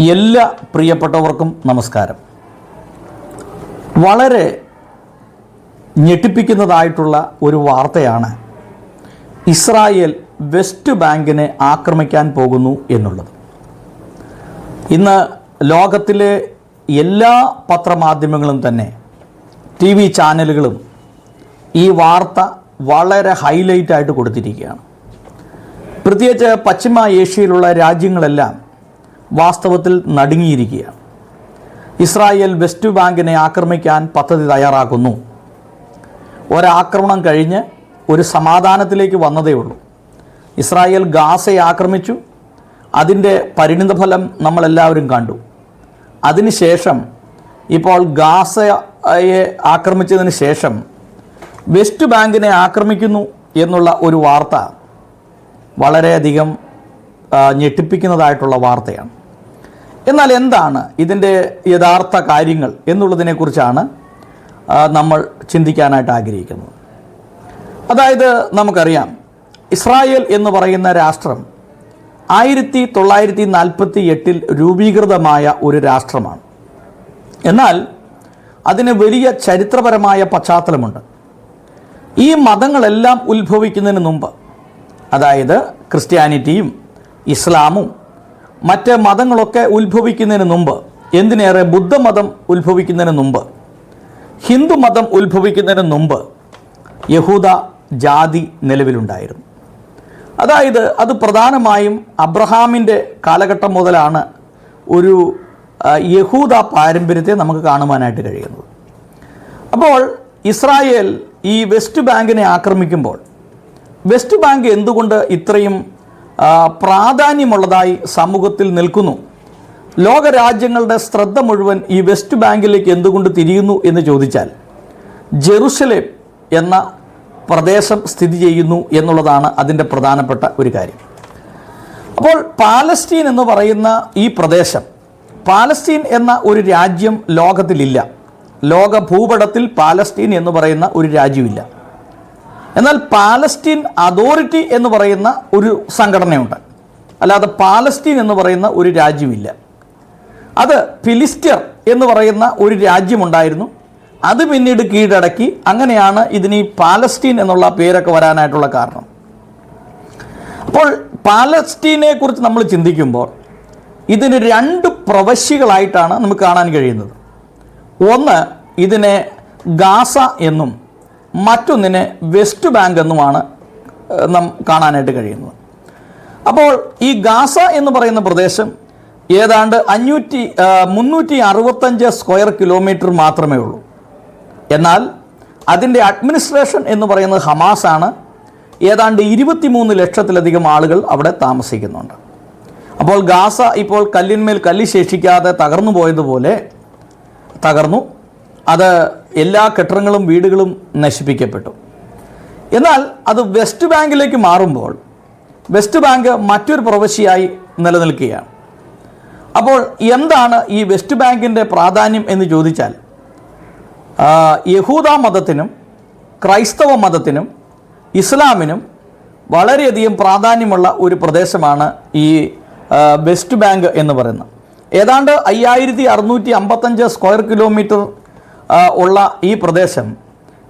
എല്ലാ പ്രിയപ്പെട്ടവർക്കും നമസ്കാരം. വളരെ ഞെട്ടിപ്പിക്കുന്നതായിട്ടുള്ള ഒരു വാർത്തയാണ് ഇസ്രായേൽ വെസ്റ്റ് ബാങ്കിനെ ആക്രമിക്കാൻ പോകുന്നു എന്നുള്ളത്. ഇന്ന് ലോകത്തിലെ എല്ലാ പത്രമാധ്യമങ്ങളും തന്നെ TV ചാനലുകളും ഈ വാർത്ത വളരെ ഹൈലൈറ്റായിട്ട് കൊടുത്തിരിക്കുകയാണ്. പ്രത്യേകിച്ച് പശ്ചിമ ഏഷ്യയിലുള്ള രാജ്യങ്ങളെല്ലാം വാസ്തവത്തിൽ നടുങ്ങിയിരിക്കുകയാണ്. ഇസ്രായേൽ വെസ്റ്റ് ബാങ്കിനെ ആക്രമിക്കാൻ പദ്ധതി തയ്യാറാക്കുന്നു. ഒരാക്രമണം കഴിഞ്ഞ് ഒരു സമാധാനത്തിലേക്ക് വന്നതേ ഉള്ളൂ. ഇസ്രായേൽ ഗാസയെ ആക്രമിച്ചു. അതിൻ്റെ പരിണിതഫലം നമ്മളെല്ലാവരും കണ്ടു. അതിനുശേഷം ഇപ്പോൾ ഗാസയെ ആക്രമിച്ചതിന് ശേഷം വെസ്റ്റ് ബാങ്കിനെ ആക്രമിക്കുന്നു എന്നുള്ള ഒരു വാർത്ത വളരെയധികം ഞെട്ടിപ്പിക്കുന്നതായിട്ടുള്ള വാർത്തയാണ്. എന്നാൽ എന്താണ് ഇതിൻ്റെ യഥാർത്ഥ കാര്യങ്ങൾ എന്നുള്ളതിനെക്കുറിച്ചാണ് നമ്മൾ ചിന്തിക്കാനായിട്ട് ആഗ്രഹിക്കുന്നത്. അതായത് നമുക്കറിയാം, ഇസ്രായേൽ എന്ന് പറയുന്ന രാഷ്ട്രം 1948 രൂപീകൃതമായ ഒരു രാഷ്ട്രമാണ്. എന്നാൽ അതിന് വലിയ ചരിത്രപരമായ പശ്ചാത്തലമുണ്ട്. ഈ മതങ്ങളെല്ലാം ഉത്ഭവിക്കുന്നതിന് മുമ്പ്, അതായത് ക്രിസ്ത്യാനിറ്റിയും ഇസ്ലാമും മറ്റ് മതങ്ങളൊക്കെ ഉത്ഭവിക്കുന്നതിന് മുമ്പ്, എന്തിനേറെ ബുദ്ധമതം ഉത്ഭവിക്കുന്നതിന് മുമ്പ്, ഹിന്ദു മതം ഉത്ഭവിക്കുന്നതിന് മുമ്പ് യഹൂദ ജാതി നിലവിലുണ്ടായിരുന്നു. അതായത് അത് പ്രധാനമായും അബ്രഹാമിൻ്റെ കാലഘട്ടം മുതലാണ് ഒരു യഹൂദ പാരമ്പര്യത്തെ നമുക്ക് കാണുവാനായിട്ട് കഴിയുന്നത്. അപ്പോൾ ഇസ്രായേൽ ഈ വെസ്റ്റ് ബാങ്കിനെ ആക്രമിക്കുമ്പോൾ വെസ്റ്റ് ബാങ്ക് എന്തുകൊണ്ട് ഇത്രയും പ്രാധാന്യമുള്ളതായി സമൂഹത്തിൽ നിൽക്കുന്നു? ലോകരാജ്യങ്ങളുടെ ശ്രദ്ധ മുഴുവൻ ഈ വെസ്റ്റ് ബാങ്കിലേക്ക് എന്തുകൊണ്ട് തിരിയുന്നു എന്ന് ചോദിച്ചാൽ, ജെറുസലേം എന്ന പ്രദേശം സ്ഥിതി ചെയ്യുന്നു എന്നുള്ളതാണ് അതിൻ്റെ പ്രധാനപ്പെട്ട ഒരു കാര്യം. അപ്പോൾ പാലസ്തീൻ എന്ന് പറയുന്ന ഈ പ്രദേശം, പാലസ്തീൻ എന്ന ഒരു രാജ്യം ലോകത്തിലില്ല. ലോക ഭൂപടത്തിൽ പാലസ്തീൻ എന്ന് പറയുന്ന ഒരു രാജ്യമില്ല. എന്നാൽ പാലസ്തീൻ അതോറിറ്റി എന്ന് പറയുന്ന ഒരു സംഘടനയുണ്ട്. അല്ലാതെ പാലസ്തീൻ എന്ന് പറയുന്ന ഒരു രാജ്യമില്ല. അത് ഫിലിസ്ത്യർ എന്ന് പറയുന്ന ഒരു രാജ്യമുണ്ടായിരുന്നു. അത് പിന്നീട് കീഴടക്കി. അങ്ങനെയാണ് ഇതിന് ഈ പാലസ്തീൻ എന്നുള്ള പേരൊക്കെ വരാനായിട്ടുള്ള കാരണം. അപ്പോൾ പാലസ്തീനെ കുറിച്ച് നമ്മൾ ചിന്തിക്കുമ്പോൾ ഇതിന് രണ്ട് പ്രവശ്യകളായിട്ടാണ് നമുക്ക് കാണാൻ കഴിയുന്നത്. ഒന്ന്, ഇതിനെ ഗാസ എന്നും മറ്റൊന്നിനെ വെസ്റ്റ് ബാങ്ക് എന്നുമാണ് നാം കാണാനായിട്ട് കഴിയുന്നത്. അപ്പോൾ ഈ ഗാസ എന്ന് പറയുന്ന പ്രദേശം ഏതാണ്ട് 365 സ്ക്വയർ കിലോമീറ്റർ മാത്രമേ ഉള്ളൂ. എന്നാൽ അതിൻ്റെ അഡ്മിനിസ്ട്രേഷൻ എന്ന് പറയുന്നത് ഹമാസാണ്. ഏതാണ്ട് 23 ലക്ഷത്തിലധികം ആളുകൾ അവിടെ താമസിക്കുന്നുണ്ട്. അപ്പോൾ ഗാസ ഇപ്പോൾ കല്ലിന്മേൽ കല്ല് ശേഷിക്കാതെ തകർന്നു പോയതുപോലെ തകർന്നു. അത് എല്ലാ കെട്ടിടങ്ങളും വീടുകളും നശിപ്പിക്കപ്പെട്ടു. എന്നാൽ അത് വെസ്റ്റ് ബാങ്കിലേക്ക് മാറുമ്പോൾ വെസ്റ്റ് ബാങ്ക് മറ്റൊരു പ്രവശ്യയായി നിലനിൽക്കുകയാണ്. അപ്പോൾ എന്താണ് ഈ വെസ്റ്റ് ബാങ്കിൻ്റെ പ്രാധാന്യം എന്ന് ചോദിച്ചാൽ, യഹൂദ മതത്തിനും ക്രൈസ്തവ മതത്തിനും ഇസ്ലാമിനും വളരെയധികം പ്രാധാന്യമുള്ള ഒരു പ്രദേശമാണ് ഈ വെസ്റ്റ് ബാങ്ക് എന്ന് പറയുന്നത്. ഏതാണ്ട് 5655 സ്ക്വയർ കിലോമീറ്റർ ഉള്ള ഈ പ്രദേശം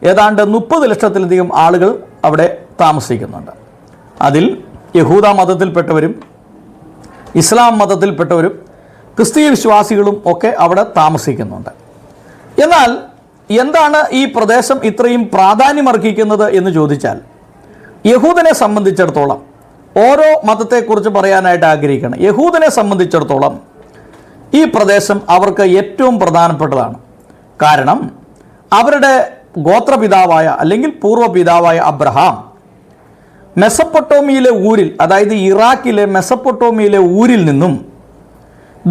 ഏതാണ്ട് 30 ലക്ഷത്തിലധികം ആളുകൾ അവിടെ താമസിക്കുന്നുണ്ട്. അതിൽ യഹൂദ മതത്തിൽപ്പെട്ടവരും ഇസ്ലാം മതത്തിൽപ്പെട്ടവരും ക്രിസ്തീയ വിശ്വാസികളും ഒക്കെ അവിടെ താമസിക്കുന്നുണ്ട്. എന്നാൽ എന്താണ് ഈ പ്രദേശം ഇത്രയും പ്രാധാന്യമർഹിക്കുന്നത് എന്ന് ചോദിച്ചാൽ, യഹൂദനെ സംബന്ധിച്ചിടത്തോളം, ഓരോ മതത്തെക്കുറിച്ച് പറയാനായിട്ട് ആഗ്രഹിക്കണം, യഹൂദനെ സംബന്ധിച്ചിടത്തോളം ഈ പ്രദേശം അവർക്ക് ഏറ്റവും പ്രധാനപ്പെട്ടതാണ്. കാരണം അവരുടെ ഗോത്രപിതാവായ അല്ലെങ്കിൽ പൂർവ്വപിതാവായ അബ്രഹാം മെസപ്പൊട്ടോമിയയിലെ ഊരിൽ, അതായത് ഇറാഖിലെ മെസപ്പൊട്ടോമിയയിലെ ഊരിൽ നിന്നും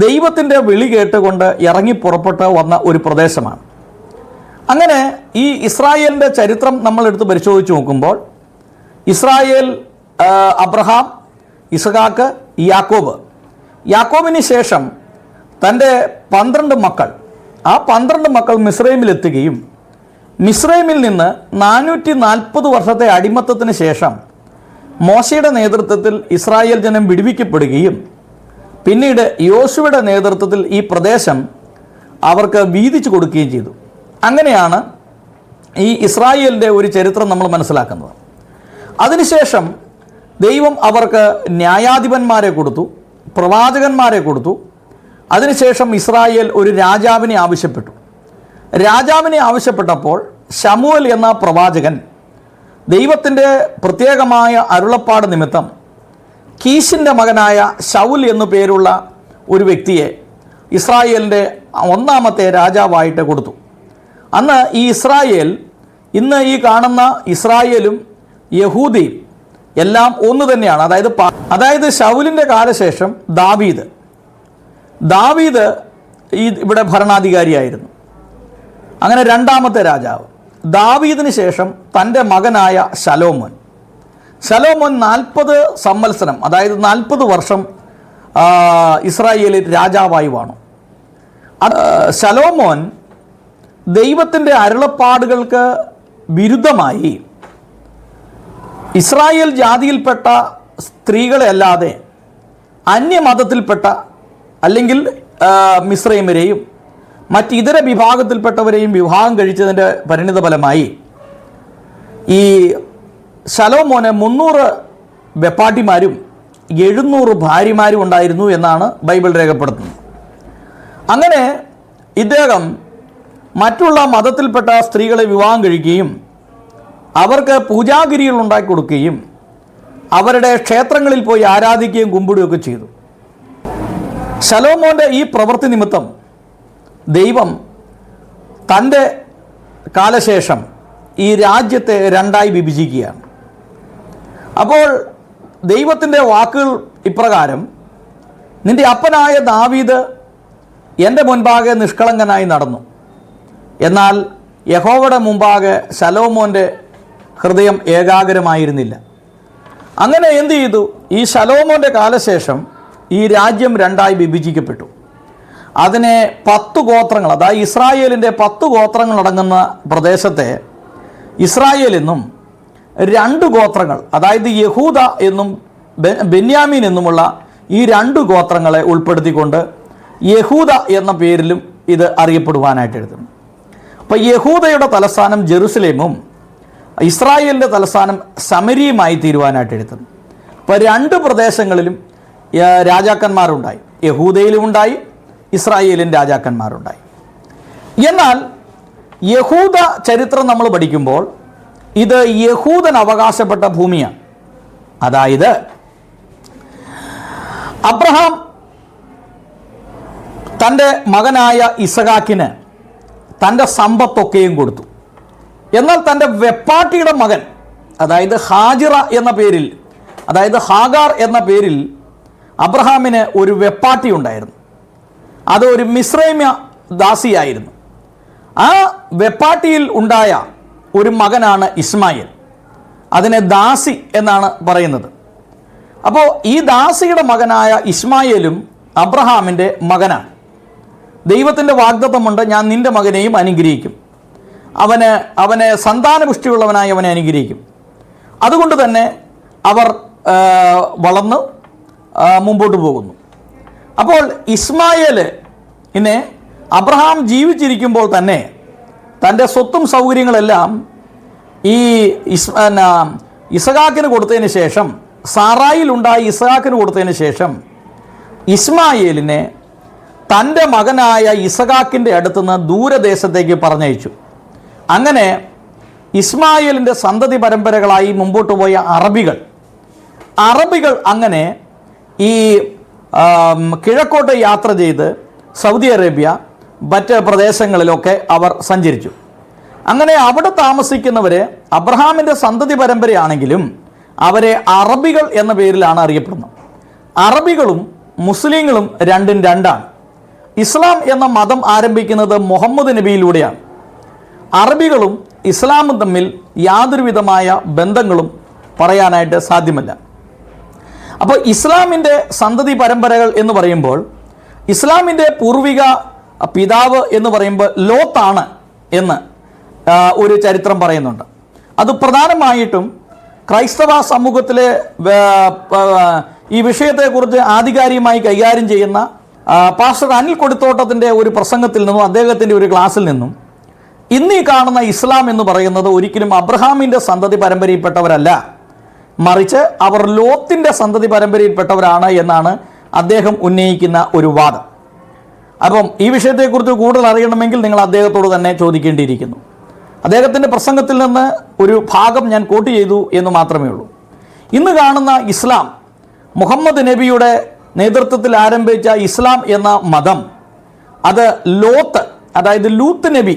ദൈവത്തിൻ്റെ വിളി കേട്ടുകൊണ്ട് ഇറങ്ങി പുറപ്പെട്ട് വന്ന ഒരു പ്രദേശമാണ്. അങ്ങനെ ഈ ഇസ്രായേലിൻ്റെ ചരിത്രം നമ്മളെടുത്ത് പരിശോധിച്ച് നോക്കുമ്പോൾ, ഇസ്രായേൽ അബ്രഹാം, ഇസഹാക്ക്, യാക്കോബിന് ശേഷം തൻ്റെ 12 മക്കൾ, ആ 12 മക്കൾ മിസ്രൈമിലെത്തുകയും മിസ്രൈമിൽ നിന്ന് 440 വർഷത്തെ അടിമത്തത്തിന് ശേഷം മോശയുടെ നേതൃത്വത്തിൽ ഇസ്രായേൽ ജനം വിടുവിക്കപ്പെടുകയും പിന്നീട് യോശുവയുടെ നേതൃത്വത്തിൽ ഈ പ്രദേശം അവർക്ക് വീതിച്ചു കൊടുക്കുകയും ചെയ്തു. അങ്ങനെയാണ് ഈ ഇസ്രായേലിൻ്റെ ഒരു ചരിത്രം നമ്മൾ മനസ്സിലാക്കുന്നത്. അതിനുശേഷം ദൈവം അവർക്ക് ന്യായാധിപന്മാരെ കൊടുത്തു, പ്രവാചകന്മാരെ കൊടുത്തു. അതിനുശേഷം ഇസ്രായേൽ ഒരു രാജാവിനെ ആവശ്യപ്പെട്ടു. രാജാവിനെ ആവശ്യപ്പെട്ടപ്പോൾ ശമൂവേൽ എന്ന പ്രവാചകൻ ദൈവത്തിൻ്റെ പ്രത്യേകമായ അരുളപ്പാട് നിമിത്തം കീശിൻ്റെ മകനായ ശൗൽ എന്നു പേരുള്ള ഒരു വ്യക്തിയെ ഇസ്രായേലിൻ്റെ ഒന്നാമത്തെ രാജാവായിട്ട് കൊടുത്തു. അന്ന് ഈ ഇസ്രായേൽ, ഇന്ന് ഈ കാണുന്ന ഇസ്രായേലും യഹൂദിയും എല്ലാം ഒന്ന് തന്നെയാണ്. അതായത് ശൗലിൻ്റെ കാലശേഷം ദാവീദ് ഇവിടെ ഭരണാധികാരിയായിരുന്നു. അങ്ങനെ രണ്ടാമത്തെ രാജാവ്. ദാവീദിന് ശേഷം തൻ്റെ മകനായ ശലോമോൻ 40 സംവത്സരം, അതായത് 40 വർഷം ഇസ്രായേലിൽ രാജാവായി വാണു. ശലോമോൻ ദൈവത്തിൻ്റെ അരുളപ്പാടുകൾക്ക് വിരുദ്ധമായി ഇസ്രായേൽ ജാതിയിൽപ്പെട്ട സ്ത്രീകളെ അല്ലാതെ അന്യമതത്തിൽപ്പെട്ട അല്ലെങ്കിൽ മിസ്രൈമരെയും മറ്റിതര വിഭാഗത്തിൽപ്പെട്ടവരെയും വിവാഹം കഴിച്ചതിൻ്റെ പരിണിതഫലമായി ഈ ശലോമോന് 300 വെപ്പാട്ടിമാരും 700 ഭാര്യമാരും ഉണ്ടായിരുന്നു എന്നാണ് ബൈബിൾ രേഖപ്പെടുത്തുന്നത്. അങ്ങനെ ഇദ്ദേഹം മറ്റുള്ള മതത്തിൽപ്പെട്ട സ്ത്രീകളെ വിവാഹം കഴിക്കുകയും അവർക്ക് പൂജാഗിരികൾ ഉണ്ടാക്കി കൊടുക്കുകയും അവരുടെ ക്ഷേത്രങ്ങളിൽ പോയി ആരാധിക്കുകയും കുമ്പിടുകയൊക്കെ ചെയ്തു. ശലോമോൻ്റെ ഈ പ്രവൃത്തി നിമിത്തം ദൈവം തൻ്റെ കാലശേഷം ഈ രാജ്യത്തെ രണ്ടായി വിഭജിക്കുകയാണ്. അപ്പോൾ ദൈവത്തിൻ്റെ വാക്കുകൾ ഇപ്രകാരം: നിൻ്റെ അപ്പനായ ദാവീദ് എൻ്റെ മുൻപാകെ നിഷ്കളങ്കനായി നടന്നു, എന്നാൽ യഹോവയുടെ മുമ്പാകെ ശലോമോൻ്റെ ഹൃദയം ഏകാഗ്രമായിരുന്നില്ല. അങ്ങനെ എന്ത് ചെയ്തു? ഈ ശലോമോൻ്റെ കാലശേഷം ഈ രാജ്യം രണ്ടായി വിഭജിക്കപ്പെട്ടു. അതിനെ 10 ഗോത്രങ്ങൾ, അതായത് ഇസ്രായേലിൻ്റെ 10 ഗോത്രങ്ങൾ അടങ്ങുന്ന പ്രദേശത്തെ ഇസ്രായേൽ എന്നും 2 ഗോത്രങ്ങൾ, അതായത് യഹൂദ എന്നും ബെന്യാമീൻ എന്നുമുള്ള ഈ 2 ഗോത്രങ്ങളെ ഉൾപ്പെടുത്തിക്കൊണ്ട് യഹൂദ എന്ന പേരിലും ഇത് അറിയപ്പെടുവാനായിട്ട് എഴുതുന്നു. അപ്പോൾ യഹൂദയുടെ തലസ്ഥാനം ജെറുസലേമും ഇസ്രായേലിൻ്റെ തലസ്ഥാനം സമരിയുമായി തീരുവാനായിട്ട് എഴുതുന്നു. അപ്പോൾ 2 പ്രദേശങ്ങളിലും രാജാക്കന്മാരുണ്ടായി, യഹൂദയിലും ഉണ്ടായി, ഇസ്രായേലിൻ രാജാക്കന്മാരുണ്ടായി. എന്നാൽ യഹൂദ ചരിത്രം നമ്മൾ പഠിക്കുമ്പോൾ ഇത് യഹൂദൻ അവകാശപ്പെട്ട ഭൂമിയാണ്. അതായത് അബ്രഹാം തൻ്റെ മകനായ ഇസഹാക്കിന് തൻ്റെ സമ്പത്തൊക്കെയും കൊടുത്തു. എന്നാൽ തൻ്റെ വെപ്പാട്ടിയുടെ മകൻ, അതായത് ഹാജിറ എന്ന പേരിൽ, അതായത് ഹാഗാർ എന്ന പേരിൽ അബ്രഹാമിന് ഒരു വെപ്പാട്ടി ഉണ്ടായിരുന്നു. അത് ഒരു മിസ്രൈമ്യ ദാസിയായിരുന്നു. ആ വെപ്പാട്ടിയിൽ ഉണ്ടായ ഒരു മകനാണ് ഇസ്മായിൽ. അതിനെ ദാസി എന്നാണ് പറയുന്നത്. അപ്പോൾ ഈ ദാസിയുടെ മകനായ ഇസ്മായേലും അബ്രഹാമിൻ്റെ മകനാണ്. ദൈവത്തിൻ്റെ വാഗ്ദത്തമുണ്ട്, ഞാൻ നിൻ്റെ മകനെയും അനുഗ്രഹിക്കും, അവനെ സന്താനപുഷ്ടിയുള്ളവനായി അവനെ അനുഗ്രഹിക്കും. അതുകൊണ്ട് തന്നെ അവർ വളർന്ന് മുമ്പോട്ട് പോകുന്നു. അപ്പോൾ ഇസ്മായേലിനെ അബ്രഹാം ജീവിച്ചിരിക്കുമ്പോൾ തന്നെ തൻ്റെ സ്വത്തും സൗകര്യങ്ങളെല്ലാം ഈ ഇസഹാക്കിന് കൊടുത്തതിന് ശേഷം, സാറായിലുണ്ടായ ഇസഹാക്കിന് കൊടുത്തതിന് ശേഷം ഇസ്മായേലിനെ തൻ്റെ മകനായ ഇസഹാക്കിൻ്റെ അടുത്തുനിന്ന് ദൂരദേശത്തേക്ക് പറഞ്ഞയച്ചു. അങ്ങനെ ഇസ്മായേലിൻ്റെ സന്തതി പരമ്പരകളായി മുമ്പോട്ട് പോയ അറബികൾ അങ്ങനെ ഈ കിഴക്കോട്ട് യാത്ര ചെയ്ത് സൗദി അറേബ്യ മറ്റ് പ്രദേശങ്ങളിലൊക്കെ അവർ സഞ്ചരിച്ചു. അങ്ങനെ അവിടെ താമസിക്കുന്നവരെ അബ്രഹാമിൻ്റെ സന്തതി പരമ്പരയാണെങ്കിലും അവരെ അറബികൾ എന്ന പേരിലാണ് അറിയപ്പെടുന്നത്. അറബികളും മുസ്ലിങ്ങളും രണ്ടും രണ്ടാണ്. ഇസ്ലാം എന്ന മതം ആരംഭിക്കുന്നത് മുഹമ്മദ് നബിയിലൂടെയാണ്. അറബികളും ഇസ്ലാമും തമ്മിൽ യാതൊരു വിധമായ ബന്ധങ്ങളും പറയാനായിട്ട് സാധ്യമല്ല. അപ്പോൾ ഇസ്ലാമിൻ്റെ സന്തതി പരമ്പരകൾ എന്ന് പറയുമ്പോൾ ഇസ്ലാമിൻ്റെ പൂർവിക പിതാവ് എന്ന് പറയുമ്പോൾ ലോത്താണ് എന്ന് ഒരു ചരിത്രം പറയുന്നുണ്ട്. അത് പ്രധാനമായിട്ടും ക്രൈസ്തവ സമൂഹത്തിലെ ഈ വിഷയത്തെക്കുറിച്ച് ആധികാരികമായി കൈകാര്യം ചെയ്യുന്ന പാസ്റ്റർ അനിൽ കൊടിത്തോട്ടത്തിൻ്റെ ഒരു പ്രസംഗത്തിൽ നിന്നും അദ്ദേഹത്തിൻ്റെ ഒരു ക്ലാസ്സിൽ നിന്നും ഇന്നീ കാണുന്ന ഇസ്ലാം എന്ന് പറയുന്നത് ഒരിക്കലും അബ്രഹാമിൻ്റെ സന്തതി പരമ്പരയിൽപ്പെട്ടവരല്ല, മറിച്ച് അവർ ലോത്തിൻ്റെ സന്തതി പരമ്പരയിൽപ്പെട്ടവരാണ് എന്നാണ് അദ്ദേഹം ഉന്നയിക്കുന്ന ഒരു വാദം. അപ്പം ഈ വിഷയത്തെക്കുറിച്ച് കൂടുതൽ അറിയണമെങ്കിൽ നിങ്ങൾ അദ്ദേഹത്തോട് തന്നെ ചോദിക്കേണ്ടിയിരിക്കുന്നു. അദ്ദേഹത്തിൻ്റെ പ്രസംഗത്തിൽ നിന്ന് ഒരു ഭാഗം ഞാൻ കോട്ട് ചെയ്തു എന്ന് മാത്രമേ ഉള്ളൂ. ഇന്ന് കാണുന്ന ഇസ്ലാം, മുഹമ്മദ് നബിയുടെ നേതൃത്വത്തിൽ ആരംഭിച്ച ഇസ്ലാം എന്ന മതം, അത് ലോത്ത്, അതായത് ലൂത്ത് നബി,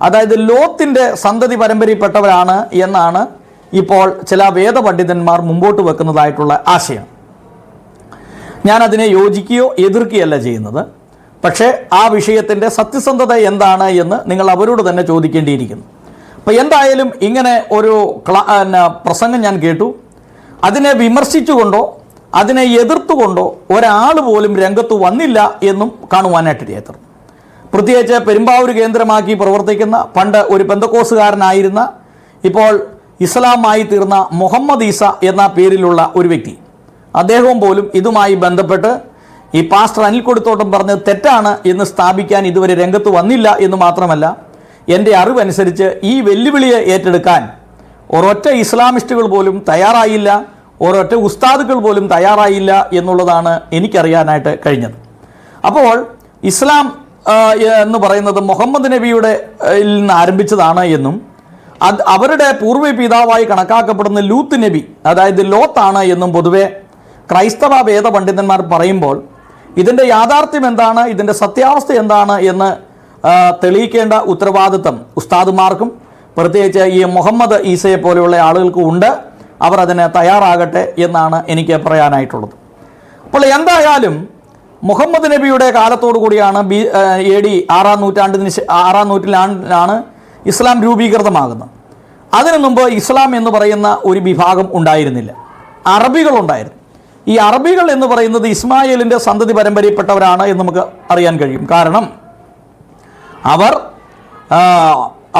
അതായത് ലോത്തിൻ്റെ സന്തതി പരമ്പരയിൽപ്പെട്ടവരാണ് എന്നാണ് ഇപ്പോൾ ചില വേദപണ്ഡിതന്മാർ മുമ്പോട്ട് വെക്കുന്നതായിട്ടുള്ള ആശയം. ഞാനതിനെ യോജിക്കുകയോ എതിർക്കുകയല്ല ചെയ്യുന്നത്. പക്ഷേ ആ വിഷയത്തിൻ്റെ സത്യസന്ധത എന്താണ് എന്ന് നിങ്ങൾ അവരോട് തന്നെ ചോദിക്കേണ്ടിയിരിക്കുന്നു. അപ്പോൾ എന്തായാലും ഇങ്ങനെ ഒരു പ്രസംഗം ഞാൻ കേട്ടു. അതിനെ വിമർശിച്ചുകൊണ്ടോ അതിനെ എതിർത്തുകൊണ്ടോ ഒരാൾ പോലും രംഗത്ത് വന്നില്ല എന്നും കാണുവാനായിട്ടിടയായി. പ്രത്യേകിച്ച് പെരുമ്പാവൂർ കേന്ദ്രമാക്കി പ്രവർത്തിക്കുന്ന, പണ്ട് ഒരു പെന്തക്കോസുകാരനായിരുന്ന, ഇപ്പോൾ ഇസ്ലാമായി തീർന്ന മുഹമ്മദ് ഈസ എന്ന പേരിലുള്ള ഒരു വ്യക്തി, അദ്ദേഹവും പോലും ഇതുമായി ബന്ധപ്പെട്ട് ഈ പാസ്റ്റർ അനിൽ കൊടിത്തോട്ടം പറഞ്ഞത് തെറ്റാണ് എന്ന് സ്ഥാപിക്കാൻ ഇതുവരെ രംഗത്ത് വന്നില്ല എന്ന് മാത്രമല്ല, എൻ്റെ അറിവനുസരിച്ച് ഈ വെല്ലുവിളിയെ ഏറ്റെടുക്കാൻ ഒരൊറ്റ ഇസ്ലാമിസ്റ്റുകൾ പോലും തയ്യാറായില്ല, ഒരൊറ്റ ഉസ്താദുകൾ പോലും തയ്യാറായില്ല എന്നുള്ളതാണ് എനിക്കറിയാനായിട്ട് കഴിഞ്ഞത്. അപ്പോൾ ഇസ്ലാം എന്ന് പറയുന്നത് മുഹമ്മദ് നബിയുടെ നിന്ന് ആരംഭിച്ചതാണ് എന്നും അവരുടെ പൂർവ്വ പിതാവായി കണക്കാക്കപ്പെടുന്ന ലൂത്ത് നബി, അതായത് ലോത്താണ് എന്നും പൊതുവെ ക്രൈസ്തവ വേദ പണ്ഡിതന്മാർ പറയുമ്പോൾ ഇതിൻ്റെ യാഥാർത്ഥ്യം എന്താണ്, ഇതിൻ്റെ സത്യാവസ്ഥ എന്താണ് എന്ന് തെളിയിക്കേണ്ട ഉത്തരവാദിത്വം ഉസ്താദുമാർക്കും പ്രത്യേകിച്ച് ഈ മുഹമ്മദ് ഈസയെ പോലെയുള്ള ആളുകൾക്കും ഉണ്ട്. അവർ അതിന് തയ്യാറാകട്ടെ എന്നാണ് എനിക്ക് പറയാനായിട്ടുള്ളത്. അപ്പോൾ എന്തായാലും മുഹമ്മദ് നബിയുടെ കാലത്തോടു കൂടിയാണ് AD 6ാം നൂറ്റാണ്ടിലാണ് ഇസ്ലാം രൂപീകൃതമാകുന്നത്. അതിനു മുമ്പ് ഇസ്ലാം എന്ന് പറയുന്ന ഒരു വിഭാഗം ഉണ്ടായിരുന്നില്ല, അറബികളുണ്ടായിരുന്നു. ഈ അറബികൾ എന്ന് പറയുന്നത് ഇസ്മായിലിൻ്റെ സന്തതി പരമ്പരയിൽപ്പെട്ടവരാണ് എന്ന് നമുക്ക് അറിയാൻ കഴിയും. കാരണം അവർ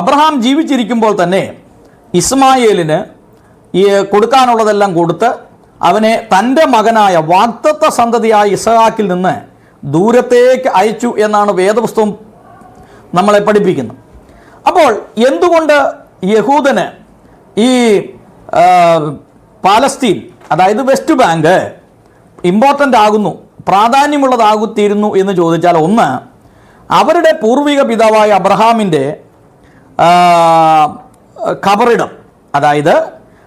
അബ്രഹാം ജീവിച്ചിരിക്കുമ്പോൾ തന്നെ ഇസ്മായിലിന് ഈ കൊടുക്കാനുള്ളതെല്ലാം കൊടുത്ത് അവനെ തൻ്റെ മകനായ വാഗ്ദത്ത സന്തതിയായ ഇസ്ഹാക്കിൽ നിന്ന് ദൂരത്തേക്ക് അയച്ചു എന്നാണ് വേദപുസ്തകം നമ്മളെ പഠിപ്പിക്കുന്നത്. അപ്പോൾ എന്തുകൊണ്ട് യഹൂദന് ഈ പാലസ്തീൻ, അതായത് വെസ്റ്റ് ബാങ്ക് ഇമ്പോർട്ടൻ്റ് ആകുന്നു, പ്രാധാന്യമുള്ളതാകുത്തീരുന്നു എന്ന് ചോദിച്ചാൽ, ഒന്ന്, അവരുടെ പൂർവിക പിതാവായ അബ്രഹാമിൻ്റെ ഖബറിടം, അതായത്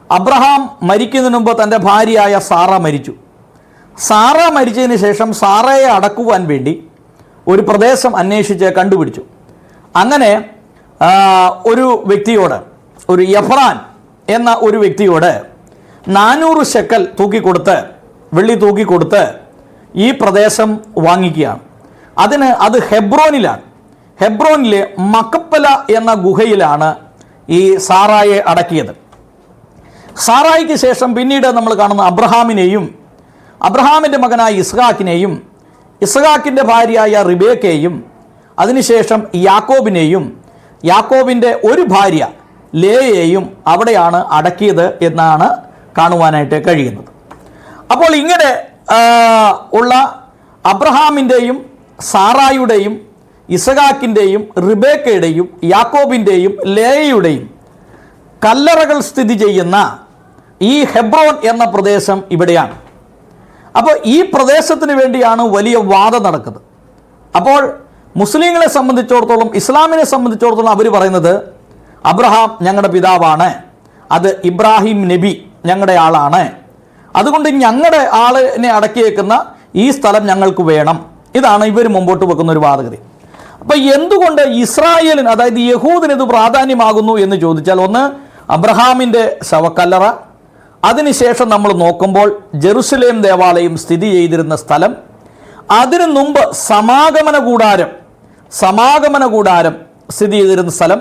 അബ്രഹാം മരിക്കുന്നതിന് മുമ്പ് തൻ്റെ ഭാര്യയായ സാറ മരിച്ചു. സാറ മരിച്ചതിന് ശേഷം സാറയെ അടക്കുവാൻ വേണ്ടി ഒരു പ്രദേശം അന്വേഷിച്ച് കണ്ടുപിടിച്ചു. അങ്ങനെ ഒരു വ്യക്തിയോട്, ഒരു എഫ്രാൻ എന്ന ഒരു വ്യക്തിയോട് 400 ശെക്കൽ തൂക്കിക്കൊടുത്ത്, വെള്ളി തൂക്കിക്കൊടുത്ത് ഈ പ്രദേശം വാങ്ങിക്കുകയാണ്. അത് ഹെബ്രോനിലാണ്. ഹെബ്രോനിലെ മക്കപ്പല എന്ന ഗുഹയിലാണ് ഈ സാറായെ അടക്കിയത്. സാറായിക്ക് ശേഷം പിന്നീട് നമ്മൾ കാണുന്ന അബ്രഹാമിനെയും അബ്രഹാമിൻ്റെ മകനായ ഇസ്ഹാക്കിനെയും ഇസ്ഹാക്കിൻ്റെ ഭാര്യയായ റിബേക്കയെയും അതിനുശേഷം യാക്കോബിനെയും യാക്കോബിൻ്റെ ഒരു ഭാര്യ ലേയെയും അവിടെയാണ് അടക്കിയത് എന്നാണ് കാണുവാനായിട്ട് കഴിയുന്നത്. അപ്പോൾ ഇങ്ങനെ ഉള്ള അബ്രഹാമിൻ്റെയും സാറായുടെയും ഇസ്ഹാക്കിൻ്റെയും റിബേക്കയുടെയും യാക്കോബിൻ്റെയും ലേയയുടെയും കല്ലറകൾ സ്ഥിതി ചെയ്യുന്ന ഈ ഹെബ്രോൻ എന്ന പ്രദേശം ഇവിടെയാണ്. അപ്പോൾ ഈ പ്രദേശത്തിന് വേണ്ടിയാണ് വലിയ വാദം നടക്കുന്നത്. അപ്പോൾ മുസ്ലിങ്ങളെ സംബന്ധിച്ചിടത്തോളം, ഇസ്ലാമിനെ സംബന്ധിച്ചിടത്തോളം അവർ പറയുന്നത് അബ്രഹാം ഞങ്ങളുടെ പിതാവാണ്, അത് ഇബ്രാഹിം നബി ഞങ്ങളുടെ ആളാണ്, അതുകൊണ്ട് ഞങ്ങളുടെ ആളിനെ അടക്കിയേക്കുന്ന ഈ സ്ഥലം ഞങ്ങൾക്ക് വേണം. ഇതാണ് ഇവർ മുമ്പോട്ട് വെക്കുന്ന ഒരു വാദഗതി. അപ്പോൾ എന്തുകൊണ്ട് ഇസ്രായേലിന്, അതായത് യഹൂദിന് ഇത് പ്രാധാന്യമാകുന്നു എന്ന് ചോദിച്ചാൽ, ഒന്ന്, അബ്രഹാമിൻ്റെ ശവക്കല്ലറ, അതിനുശേഷം നമ്മൾ നോക്കുമ്പോൾ ജെറുസലേം ദേവാലയം സ്ഥിതി ചെയ്തിരുന്ന സ്ഥലം, അതിനു മുമ്പ് സമാഗമന കൂടാരം സ്ഥിതി ചെയ്തിരുന്ന സ്ഥലം,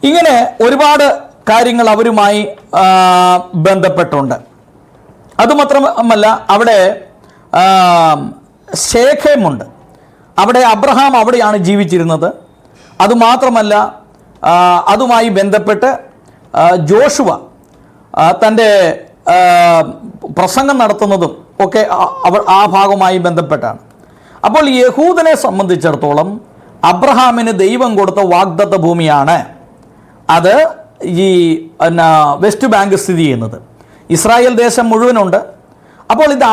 ഇങ്ങനെ ഒരുപാട് കാര്യങ്ങൾ അവരുമായി ബന്ധപ്പെട്ടുണ്ട്. അതുമാത്രമല്ല, അവിടെ ശേഖേമുണ്ട്, അവിടെ അബ്രഹാം അവിടെയാണ് ജീവിച്ചിരുന്നത്. അതുമാത്രമല്ല, അതുമായി ബന്ധപ്പെട്ട് ജോഷുവ തൻ്റെ പ്രസംഗം നടത്തുന്നതും ഒക്കെ ആ ഭാഗവുമായി ബന്ധപ്പെട്ടാണ്. അപ്പോൾ യഹൂദനെ സംബന്ധിച്ചിടത്തോളം അബ്രഹാമിന് ദൈവം കൊടുത്ത വാഗ്ദത്ത ഭൂമിയാണ് അത് ഈ വെസ്റ്റ് ബാങ്ക് സ്ഥിതി ചെയ്യുന്നത്. ഇസ്രായേൽ ദേശം മുഴുവനുണ്ട്. അപ്പോൾ ഇത്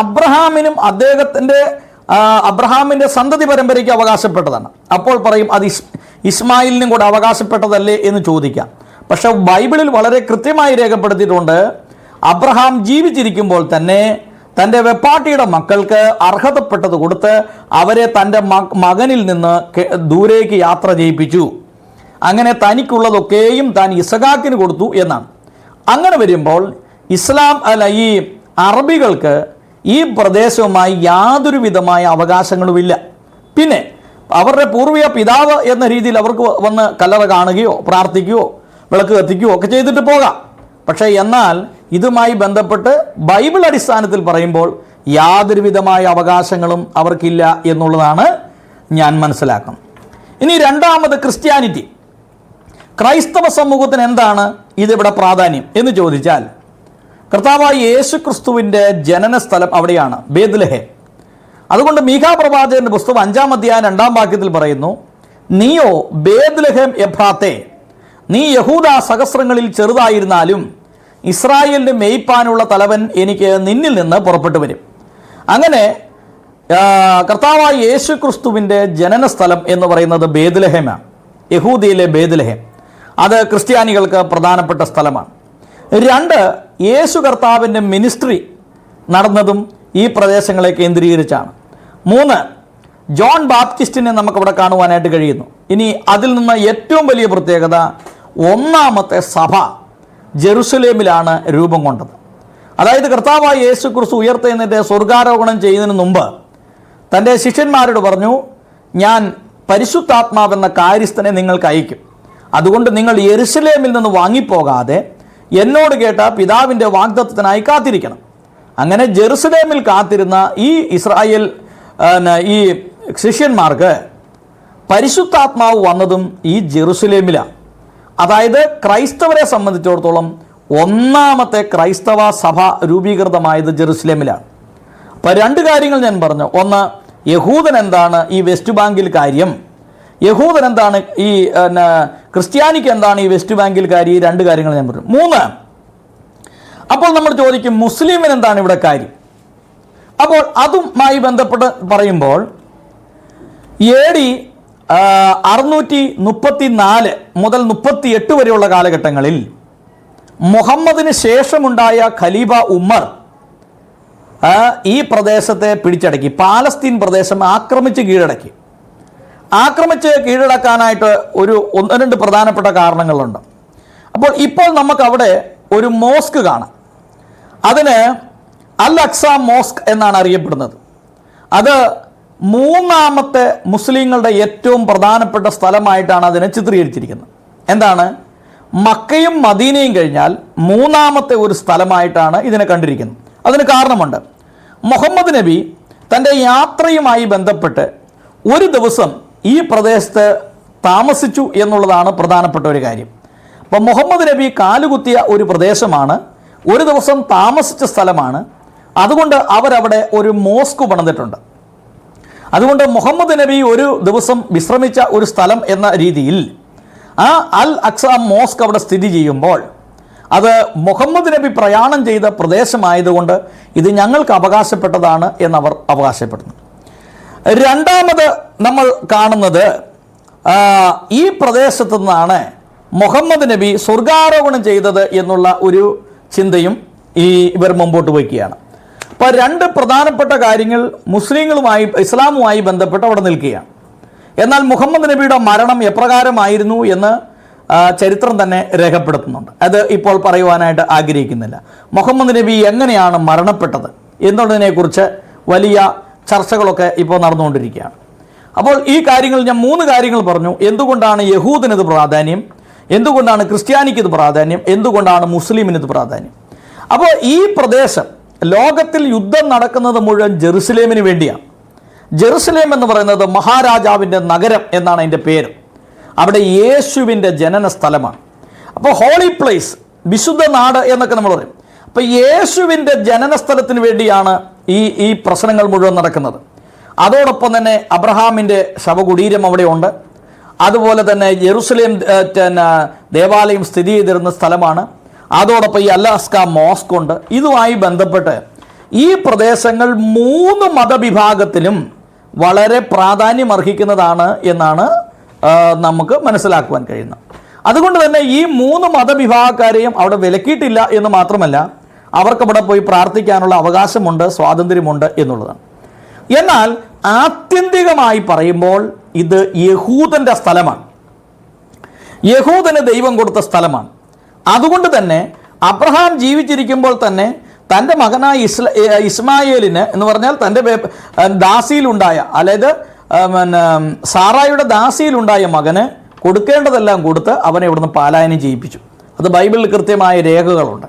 അബ്രഹാമിൻ്റെ സന്തതി പരമ്പരയ്ക്ക് അവകാശപ്പെട്ടതാണ്. അപ്പോൾ പറയും അത് ഇസ്മായിലിനും കൂടെ അവകാശപ്പെട്ടതല്ലേ എന്ന് ചോദിക്കാം. പക്ഷെ ബൈബിളിൽ വളരെ കൃത്യമായി രേഖപ്പെടുത്തിയിട്ടുണ്ട്, അബ്രഹാം ജീവിച്ചിരിക്കുമ്പോൾ തന്നെ തൻ്റെ വെപ്പാട്ടിയുടെ മക്കൾക്ക് അർഹതപ്പെട്ടത് കൊടുത്ത് അവരെ തൻ്റെ മകനിൽ നിന്ന് ദൂരേക്ക് യാത്ര ചെയ്യിപ്പിച്ചു. അങ്ങനെ തനിക്കുള്ളതൊക്കെയും താൻ ഇസഹാക്കിന് കൊടുത്തു എന്നാണ്. അങ്ങനെ വരുമ്പോൾ ഈ അറബികൾക്ക് ഈ പ്രദേശവുമായി യാതൊരു വിധമായ അവകാശങ്ങളുമില്ല. പിന്നെ അവരുടെ പൂർവിക പിതാവ് എന്ന രീതിയിൽ അവർക്ക് വന്ന് കല്ലറ കാണുകയോ പ്രാർത്ഥിക്കുകയോ വിളക്ക് കത്തിക്കുകയോ ഒക്കെ ചെയ്തിട്ട് പോകാം. പക്ഷേ എന്നാൽ ഇതുമായി ബന്ധപ്പെട്ട് ബൈബിൾ അടിസ്ഥാനത്തിൽ പറയുമ്പോൾ യാതൊരു വിധമായ അവകാശങ്ങളും അവർക്കില്ല എന്നുള്ളതാണ് ഞാൻ മനസ്സിലാക്കുന്നത്. ഇനി രണ്ടാമത് ക്രിസ്ത്യാനിറ്റി. ക്രൈസ്തവ സമൂഹത്തിന് എന്താണ് ഇതിവിടെ പ്രാധാന്യം എന്ന് ചോദിച്ചാൽ, കർത്താവായ യേശു ക്രിസ്തുവിൻ്റെ ജനന സ്ഥലം അവിടെയാണ്, ബേത്ലഹേം. അതുകൊണ്ട് മീഖാ പ്രവാചകന്റെ പുസ്തകം 5-ാം അധ്യായം 2-ാം വാക്യത്തിൽ പറയുന്നു, നീയോ ബേത്ലഹേം എഫ്രാത്തേ, നീ യഹൂദ സഹസ്രങ്ങളിൽ ചെറുതായിരുന്നാലും ഇസ്രായേലിന് മേയ്പ്പാനുള്ള തലവൻ എനിക്ക് നിന്നിൽ നിന്ന് പുറപ്പെട്ടു വരും. അങ്ങനെ കർത്താവായ യേശു ക്രിസ്തുവിൻ്റെ ജനന സ്ഥലം എന്ന് പറയുന്നത് ബേത്ലഹേമാണ്, യഹൂദയിലെ ബേത്ലഹേം. അത് ക്രിസ്ത്യാനികൾക്ക് പ്രധാനപ്പെട്ട സ്ഥലമാണ്. 2, യേശു കർത്താവിൻ്റെ മിനിസ്ട്രി നടന്നതും ഈ പ്രദേശങ്ങളെ കേന്ദ്രീകരിച്ചാണ്. 3, ജോൺ ബാപ്റ്റിസ്റ്റിനെ നമുക്കവിടെ കാണുവാനായിട്ട് കഴിയുന്നു. ഇനി അതിൽ നിന്ന് ഏറ്റവും വലിയ പ്രത്യേകത, 1-ാമത്തെ സഭ ജെറുസലേമിലാണ് രൂപം കൊണ്ടത്. അതായത് കർത്താവായ യേശു ക്രിസ്തു ഉയർത്തെഴുന്നേറ്റ് സ്വർഗാരോഹണം ചെയ്യുന്നതിന് മുമ്പ് തൻ്റെ ശിഷ്യന്മാരോട് പറഞ്ഞു, ഞാൻ പരിശുദ്ധാത്മാവെന്ന കാര്യസ്ഥനെ നിങ്ങൾക്ക് അയക്കും. അതുകൊണ്ട് നിങ്ങൾ യെരുശലേമിൽ നിന്ന് വാങ്ങിപ്പോകാതെ എന്നോട് കേട്ട പിതാവിൻ്റെ വാഗ്ദത്തത്തിനായി കാത്തിരിക്കണം. അങ്ങനെ ജെറുസലേമിൽ കാത്തിരുന്ന ഈ ഇസ്രായേൽ ഈ ശിഷ്യന്മാർക്ക് പരിശുദ്ധാത്മാവ് വന്നതും ഈ ജെറുസലേമിലാണ്. അതായത് ക്രൈസ്തവരെ സംബന്ധിച്ചിടത്തോളം 1-ാമത്തെ ക്രൈസ്തവ സഭ രൂപീകൃതമായത് ജെറുസലേമിലാണ്. അപ്പോൾ 2 കാര്യങ്ങൾ ഞാൻ പറഞ്ഞു. ഒന്ന്, യഹൂദൻ എന്താണ് ഈ വെസ്റ്റ് ബാങ്കിൽ കാര്യം, യഹൂദൻ എന്താണ് ഈ ക്രിസ്ത്യാനിക്ക് എന്താണ് ഈ വെസ്റ്റ് ബാങ്കിൽ കാര്യം, ഈ 2 കാര്യങ്ങൾ ഞാൻ പറഞ്ഞു. 3, അപ്പോൾ നമ്മൾ ചോദിക്കും മുസ്ലിമിന് എന്താണ് ഇവിടെ കാര്യം. അപ്പോൾ അതുമായി ബന്ധപ്പെട്ട് പറയുമ്പോൾ AD 634 മുതൽ 38 വരെയുള്ള കാലഘട്ടങ്ങളിൽ മുഹമ്മദിന് ശേഷമുണ്ടായ ഖലീഫ ഉമർ ഈ പ്രദേശത്തെ പിടിച്ചടക്കി, പാലസ്തീൻ പ്രദേശം ആക്രമിച്ച് കീഴടക്കാനായിട്ട് 1-2 പ്രധാനപ്പെട്ട കാരണങ്ങളുണ്ട്. അപ്പോൾ ഇപ്പോൾ നമുക്കവിടെ ഒരു മോസ്ക് കാണാം. അതിന് അൽ അക്സ മോസ്ക് എന്നാണ് അറിയപ്പെടുന്നത്. അത് 3-ാമത്തെ മുസ്ലിങ്ങളുടെ ഏറ്റവും പ്രധാനപ്പെട്ട സ്ഥലമായിട്ടാണ് അതിനെ ചിത്രീകരിച്ചിരിക്കുന്നത്. എന്താണ്, മക്കയും മദീനയും കഴിഞ്ഞാൽ 3-ാമത്തെ ഒരു സ്ഥലമായിട്ടാണ് ഇതിനെ കണ്ടിരിക്കുന്നത്. അതിന് കാരണമുണ്ട്. മുഹമ്മദ് നബി തൻ്റെ യാത്രയുമായി ബന്ധപ്പെട്ട് ഒരു ദിവസം ഈ പ്രദേശത്ത് താമസിച്ചു എന്നുള്ളതാണ് പ്രധാനപ്പെട്ട ഒരു കാര്യം. അപ്പോൾ മുഹമ്മദ് നബി കാലുകുത്തിയ ഒരു പ്രദേശമാണ്, ഒരു ദിവസം താമസിച്ച സ്ഥലമാണ്. അതുകൊണ്ട് അവരവിടെ ഒരു മോസ്ക് പണിതിട്ടുണ്ട്. അതുകൊണ്ട് മുഹമ്മദ് നബി ഒരു ദിവസം വിശ്രമിച്ച ഒരു സ്ഥലം എന്ന രീതിയിൽ ആ അൽ അക്സ മോസ്ക് അവിടെ സ്ഥിതി ചെയ്യുമ്പോൾ അത് മുഹമ്മദ് നബി പ്രയാണം ചെയ്ത പ്രദേശമായതുകൊണ്ട് ഇത് ഞങ്ങൾക്ക് അവകാശപ്പെട്ടതാണ് എന്നവർ അവകാശപ്പെടുന്നു. 2-ാമത് നമ്മൾ കാണുന്നത് ഈ പ്രദേശത്തു നിന്നാണ് മുഹമ്മദ് നബി സ്വർഗാരോഹണം ചെയ്തത് എന്നുള്ള ഒരു ചിന്തയും ഇവർ മുമ്പോട്ട് വയ്ക്കുകയാണ്. അപ്പോൾ 2 പ്രധാനപ്പെട്ട കാര്യങ്ങൾ ഇസ്ലാമുമായി ബന്ധപ്പെട്ട് അവിടെ നിൽക്കുകയാണ്. എന്നാൽ മുഹമ്മദ് നബിയുടെ മരണം എപ്രകാരമായിരുന്നു എന്ന് ചരിത്രം തന്നെ രേഖപ്പെടുത്തുന്നുണ്ട്. അത് ഇപ്പോൾ പറയുവാനായിട്ട് ആഗ്രഹിക്കുന്നില്ല. മുഹമ്മദ് നബി എങ്ങനെയാണ് മരണപ്പെട്ടത് എന്നുള്ളതിനെക്കുറിച്ച് വലിയ ചർച്ചകളൊക്കെ ഇപ്പോൾ നടന്നുകൊണ്ടിരിക്കുകയാണ്. അപ്പോൾ ഈ കാര്യങ്ങൾ ഞാൻ 3 കാര്യങ്ങൾ പറഞ്ഞു. എന്തുകൊണ്ടാണ് യഹൂദിന് ഇത് പ്രാധാന്യം, എന്തുകൊണ്ടാണ് ക്രിസ്ത്യാനിക്ക് ഇത് പ്രാധാന്യം, എന്തുകൊണ്ടാണ് മുസ്ലിമിന് ഇത് പ്രാധാന്യം. അപ്പോൾ ഈ പ്രദേശം ലോകത്തിൽ യുദ്ധം നടക്കുന്നത് മുഴുവൻ ജെറുസലേമിന് വേണ്ടിയാണ്. ജെറുസലേം എന്ന് പറയുന്നത് മഹാരാജാവിൻ്റെ നഗരം എന്നാണ് അതിൻ്റെ പേര്. അവിടെ യേശുവിൻ്റെ ജനന സ്ഥലമാണ്. അപ്പോൾ ഹോളി പ്ലേസ്, വിശുദ്ധ നാട് എന്നൊക്കെ നമ്മൾ പറയും. അപ്പം യേശുവിൻ്റെ ജനനസ്ഥലത്തിന് വേണ്ടിയാണ് ഈ പ്രശ്നങ്ങൾ മുഴുവൻ നടക്കുന്നത്. അതോടൊപ്പം തന്നെ അബ്രഹാമിൻ്റെ ശവകുടീരം അവിടെയുണ്ട്. അതുപോലെ തന്നെ ജെറുസലേം ദേവാലയം സ്ഥിതി ചെയ്തിരുന്ന സ്ഥലമാണ്. അതോടൊപ്പം ഈ അലാസ്ക മോസ്ക് ഉണ്ട്. ഇതുമായി ബന്ധപ്പെട്ട് ഈ പ്രദേശങ്ങൾ 3 മതവിഭാഗത്തിലും വളരെ പ്രാധാന്യമർഹിക്കുന്നതാണ് എന്നാണ് നമുക്ക് മനസ്സിലാക്കുവാൻ കഴിയുന്നത്. അതുകൊണ്ട് തന്നെ ഈ 3 മതവിഭാഗക്കാരെയും അവിടെ വിലക്കിയിട്ടില്ല എന്ന് മാത്രമല്ല, അവർക്കവിടെ പോയി പ്രാർത്ഥിക്കാനുള്ള അവകാശമുണ്ട്, സ്വാതന്ത്ര്യമുണ്ട് എന്നുള്ളതാണ്. എന്നാൽ ആത്യന്തികമായി പറയുമ്പോൾ ഇത് യഹൂദൻ്റെ സ്ഥലമാണ്, യഹൂദന് ദൈവം കൊടുത്ത സ്ഥലമാണ്. അതുകൊണ്ട് തന്നെ അബ്രഹാം ജീവിച്ചിരിക്കുമ്പോൾ തന്നെ തൻ്റെ മകനായ ഇസ്മായേലിന് എന്ന് പറഞ്ഞാൽ തൻ്റെ ദാസിയിലുണ്ടായ, അതായത് സാറായുടെ ദാസിയിലുണ്ടായ മകന് കൊടുക്കേണ്ടതെല്ലാം കൊടുത്ത് അവനെ ഇവിടുന്ന് പാലായനം ചെയ്യിപ്പിച്ചു. അത് ബൈബിളിൽ കൃത്യമായ രേഖകളുണ്ട്.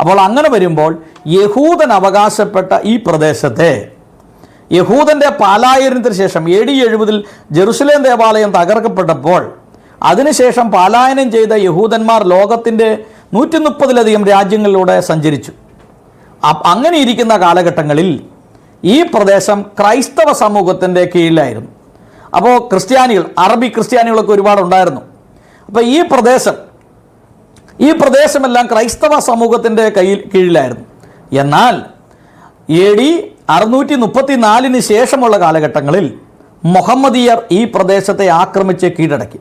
അപ്പോൾ അങ്ങനെ വരുമ്പോൾ യഹൂദൻ അവകാശപ്പെട്ട ഈ പ്രദേശത്തെ യഹൂദൻ്റെ പാലായനത്തിന് ശേഷം AD 70 ജെറുസലേം ദേവാലയം തകർക്കപ്പെട്ടപ്പോൾ അതിനുശേഷം പാലായനം ചെയ്ത യഹൂദന്മാർ ലോകത്തിൻ്റെ 130-ലധികം രാജ്യങ്ങളിലൂടെ സഞ്ചരിച്ചു. അങ്ങനെ ഇരിക്കുന്ന കാലഘട്ടങ്ങളിൽ ഈ പ്രദേശം ക്രൈസ്തവ സമൂഹത്തിൻ്റെ കീഴിലായിരുന്നു. അപ്പോൾ ക്രിസ്ത്യാനികൾ, അറബി ക്രിസ്ത്യാനികളൊക്കെ ഒരുപാടുണ്ടായിരുന്നു. അപ്പോൾ ഈ പ്രദേശമെല്ലാം ക്രൈസ്തവ സമൂഹത്തിൻ്റെ കീഴിലായിരുന്നു. എന്നാൽ AD 634 ശേഷമുള്ള കാലഘട്ടങ്ങളിൽ മുഹമ്മദിയർ ഈ പ്രദേശത്തെ ആക്രമിച്ച് കീഴടക്കി.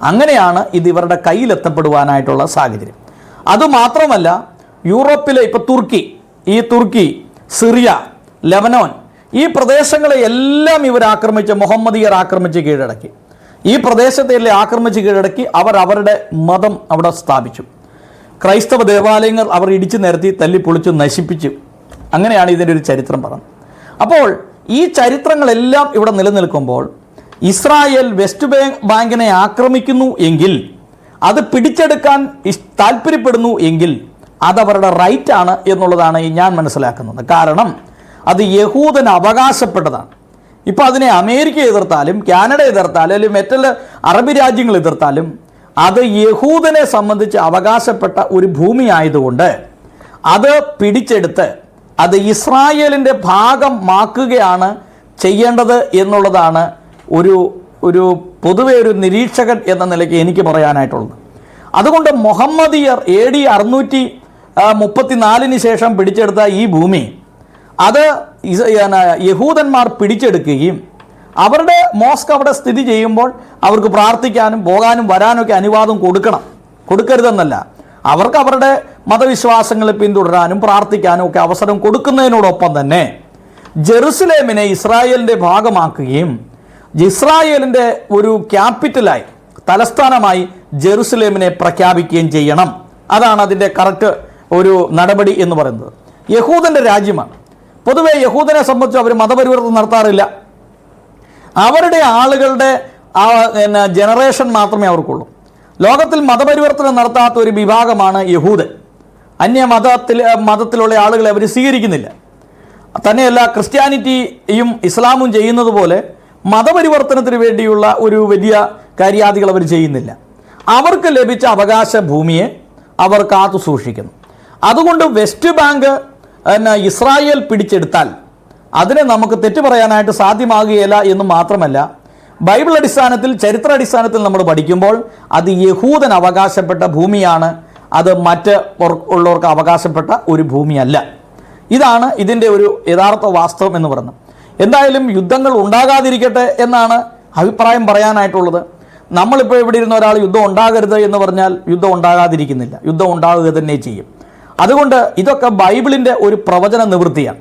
അങ്ങനെയാണ് ഇത് ഇവരുടെ കയ്യിലെത്തപ്പെടുവാനായിട്ടുള്ള സാഹചര്യം. അതുമാത്രമല്ല, യൂറോപ്പിലെ ഇപ്പോൾ തുർക്കി, സിറിയ, ലെബനോൻ, ഈ പ്രദേശങ്ങളെ എല്ലാം ഇവർ മുഹമ്മദിയർ ആക്രമിച്ച് കീഴടക്കി. ഈ പ്രദേശത്തെ ആക്രമിച്ച് കീഴടക്കി അവർ അവരുടെ മതം അവിടെ സ്ഥാപിച്ചു. ക്രൈസ്തവ ദേവാലയങ്ങൾ അവർ ഇടിച്ചു നിരത്തി തല്ലിപ്പൊളിച്ചു നശിപ്പിച്ചു. അങ്ങനെയാണ് ഇതിൻ്റെ ഒരു ചരിത്രം പറഞ്ഞത്. അപ്പോൾ ഈ ചരിത്രങ്ങളെല്ലാം ഇവിടെ നിലനിൽക്കുമ്പോൾ ഇസ്രായേൽ വെസ്റ്റ് ബാങ്കിനെ ആക്രമിക്കുന്നു എങ്കിൽ, അത് പിടിച്ചെടുക്കാൻ താല്പര്യപ്പെടുന്നു എങ്കിൽ അതവരുടെ റൈറ്റാണ് എന്നുള്ളതാണ് ഞാൻ മനസ്സിലാക്കുന്നത്. കാരണം അത് യഹൂദന് അവകാശപ്പെട്ടതാണ്. ഇപ്പോൾ അതിനെ അമേരിക്ക എതിർത്താലും കാനഡ എതിർത്താലും അല്ലെങ്കിൽ മറ്റുള്ള അറബി രാജ്യങ്ങൾ എതിർത്താലും അത് യഹൂദനെ സംബന്ധിച്ച് അവകാശപ്പെട്ട ഒരു ഭൂമി ആയതുകൊണ്ട് അത് പിടിച്ചെടുത്ത് അത് ഇസ്രായേലിൻ്റെ ഭാഗമാക്കുകയാണ് ചെയ്യേണ്ടത് എന്നുള്ളതാണ് ഒരു പൊതുവെ ഒരു നിരീക്ഷകൻ എന്ന നിലയ്ക്ക് എനിക്ക് പറയാനായിട്ടുള്ളത്. അതുകൊണ്ട് മുഹമ്മദിയർ AD 634 ശേഷം പിടിച്ചെടുത്ത ഈ ഭൂമി അത് യഹൂദന്മാർ പിടിച്ചെടുക്കുകയും അവരുടെ മോസ്ക് അവിടെ സ്ഥിതി ചെയ്യുമ്പോൾ അവർക്ക് പ്രാർത്ഥിക്കാനും പോകാനും വരാനൊക്കെ അനുവാദം കൊടുക്കരുതെന്നല്ല, അവർക്ക് അവരുടെ മതവിശ്വാസങ്ങളെ പിന്തുടരാനും പ്രാർത്ഥിക്കാനും ഒക്കെ അവസരം കൊടുക്കുന്നതിനോടൊപ്പം തന്നെ ജെറുസലേമിനെ ഇസ്രായേലിൻ്റെ ഭാഗമാക്കുകയും ഇസ്രായേലിൻ്റെ ഒരു ക്യാപിറ്റലായി, തലസ്ഥാനമായി ജെറുസലേമിനെ പ്രഖ്യാപിക്കുകയും ചെയ്യണം. അതാണ് അതിൻ്റെ കറക്റ്റ് ഒരു നടപടി എന്ന് പറയുന്നത്. യഹൂദൻ്റെ രാജ്യമാണ്. പൊതുവെ യഹൂദനെ സംബന്ധിച്ച് അവർ മതപരിവർത്തനം നടത്താറില്ല. അവരുടെ ആളുകളുടെ ജനറേഷൻ മാത്രമേ അവർക്കുള്ളൂ. ലോകത്തിൽ മതപരിവർത്തനം നടത്താത്ത ഒരു വിഭാഗമാണ് യഹൂദൻ. മതത്തിലുള്ള ആളുകളെ അവർ സ്വീകരിക്കുന്നില്ല. തന്നെയല്ല, ക്രിസ്ത്യാനിറ്റിയും ഇസ്ലാമും ചെയ്യുന്നത് പോലെ മതപരിവർത്തനത്തിന് വേണ്ടിയുള്ള ഒരു വലിയ കാര്യാദികൾ അവർ ചെയ്യുന്നില്ല. അവർക്ക് ലഭിച്ച അവകാശ ഭൂമിയെ അവർ കാത്തു സൂക്ഷിക്കുന്നു. അതുകൊണ്ട് വെസ്റ്റ് ബാങ്ക് ഇസ്രായേൽ പിടിച്ചെടുത്താൽ അതിനെ നമുക്ക് തെറ്റു പറയാനായിട്ട് സാധ്യമാകുകയില്ല എന്ന് മാത്രമല്ല, ബൈബിൾ അടിസ്ഥാനത്തിൽ, ചരിത്ര അടിസ്ഥാനത്തിൽ നമ്മൾ പഠിക്കുമ്പോൾ അത് യഹൂദൻ അവകാശപ്പെട്ട ഭൂമിയാണ്, അത് ഉള്ളവർക്ക് അവകാശപ്പെട്ട ഒരു ഭൂമിയല്ല. ഇതാണ് ഇതിൻ്റെ ഒരു യഥാർത്ഥ വാസ്തവം എന്ന് പറയുന്നത്. എന്തായാലും യുദ്ധങ്ങൾ ഉണ്ടാകാതിരിക്കട്ടെ എന്നാണ് അഭിപ്രായം പറയാനായിട്ടുള്ളത്. നമ്മളിപ്പോൾ ഇവിടെ ഇരുന്ന ഒരാൾ യുദ്ധം ഉണ്ടാകരുത് എന്ന് പറഞ്ഞാൽ യുദ്ധം ഉണ്ടാകാതിരിക്കുന്നില്ല, യുദ്ധം ഉണ്ടാകുക തന്നെ ചെയ്യും. അതുകൊണ്ട് ഇതൊക്കെ ബൈബിളിൻ്റെ ഒരു പ്രവചന നിവൃത്തിയാണ്.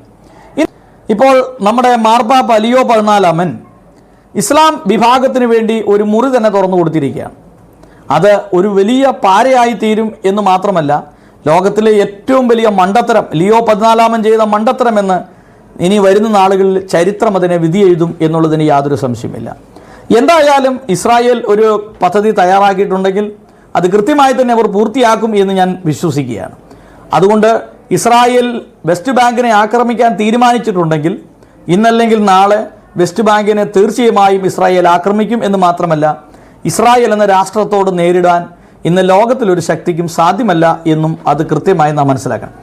ഇപ്പോൾ നമ്മുടെ മാർപ്പാപ്പ ലിയോ 14 ഇസ്ലാം വിഭാഗത്തിന് വേണ്ടി ഒരു മുറി തന്നെ തുറന്നു കൊടുത്തിരിക്കുകയാണ്. അത് ഒരു വലിയ പാരയായി തീരും എന്ന് മാത്രമല്ല, ലോകത്തിലെ ഏറ്റവും വലിയ മണ്ടത്തരം ലിയോ 14 ചെയ്ത മണ്ടത്തരം എന്ന് ഇനി വരുന്ന നാളുകളിൽ ചരിത്രം അതിനെ വിധി എഴുതും എന്നുള്ളതിന് യാതൊരു സംശയമില്ല. എന്തായാലും ഇസ്രായേൽ ഒരു പദ്ധതി തയ്യാറാക്കിയിട്ടുണ്ടെങ്കിൽ അത് കൃത്യമായി തന്നെ അവർ പൂർത്തിയാക്കും എന്ന് ഞാൻ വിശ്വസിക്കുകയാണ്. അതുകൊണ്ട് ഇസ്രായേൽ വെസ്റ്റ് ബാങ്കിനെ ആക്രമിക്കാൻ തീരുമാനിച്ചിട്ടുണ്ടെങ്കിൽ ഇന്നല്ലെങ്കിൽ നാളെ വെസ്റ്റ് ബാങ്കിനെ തീർച്ചയായും ഇസ്രായേൽ ആക്രമിക്കും എന്ന് മാത്രമല്ല, ഇസ്രായേൽ എന്ന രാഷ്ട്രത്തോട് നേരിടാൻ ഇന്ന് ലോകത്തിലൊരു ശക്തിക്കും സാധ്യമല്ല എന്നും അത് കൃത്യമായി നാം മനസ്സിലാക്കണം.